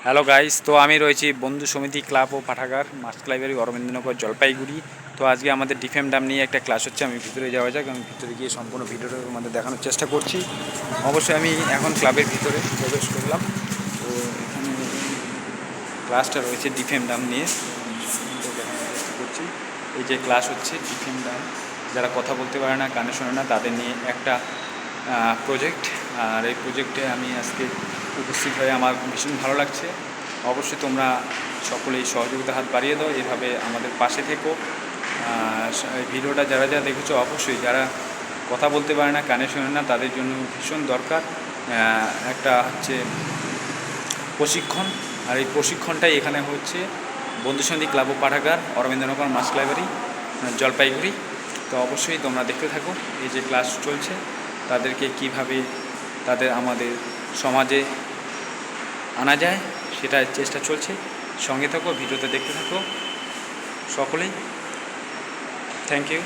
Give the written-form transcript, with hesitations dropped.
Hello guys, তো আমি রয়েছি বন্ধু সমিতি ক্লাব ও পাঠাগার মাস্ট লাইব্রেরি অরবিন্দনগর জলপাইগুড়ি। তো আজকে আমাদের ডিফেম ডাম নিয়ে একটা ক্লাস হচ্ছে। আমি ভিতরে যাওয়া যাক, আমি ভিতরে গিয়ে সম্পূর্ণ ভিডিওটা আমাদের দেখানোর চেষ্টা করছি। অবশ্যই আমি এখন ক্লাবের ভিতরে প্রবেশ করলাম। তো এখানে ক্লাসটা রয়েছে ডিফেম ডাম নিয়ে করছি। এই যে ক্লাস হচ্ছে ডিফেম ডাম, যারা কথা বলতে পারে না, কানে শোনে না, তাদের নিয়ে একটা প্রজেক্ট। আর এই প্রজেক্টে আমি আজকে উপস্থিত হয়ে আমার ভীষণ ভালো লাগছে। অবশ্যই তোমরা সকলেই সহযোগিতা হাত বাড়িয়ে দাও, এভাবে আমাদের পাশে থেকো। এই ভিডিওটা যারা যারা দেখেছো, অবশ্যই যারা কথা বলতে পারে না, কানে শোনে না, তাদের জন্য ভীষণ দরকার একটা হচ্ছে প্রশিক্ষণ। আর এই প্রশিক্ষণটাই এখানে হচ্ছে বন্ধুসন্ধি ক্লাব ও পাঠাগার অরবিন্দনগর মাস্ট লাইব্রেরি জলপাইগুড়ি। তো অবশ্যই তোমরা দেখতে থাকো এই যে ক্লাস চলছে, তাদেরকে কিভাবে আমাদের সমাজে আনা যায় সেটা চেষ্টা চলছে। সঙ্গে থাকো, ভিডিওতে দেখতে থাকো সকলেই। Thank you.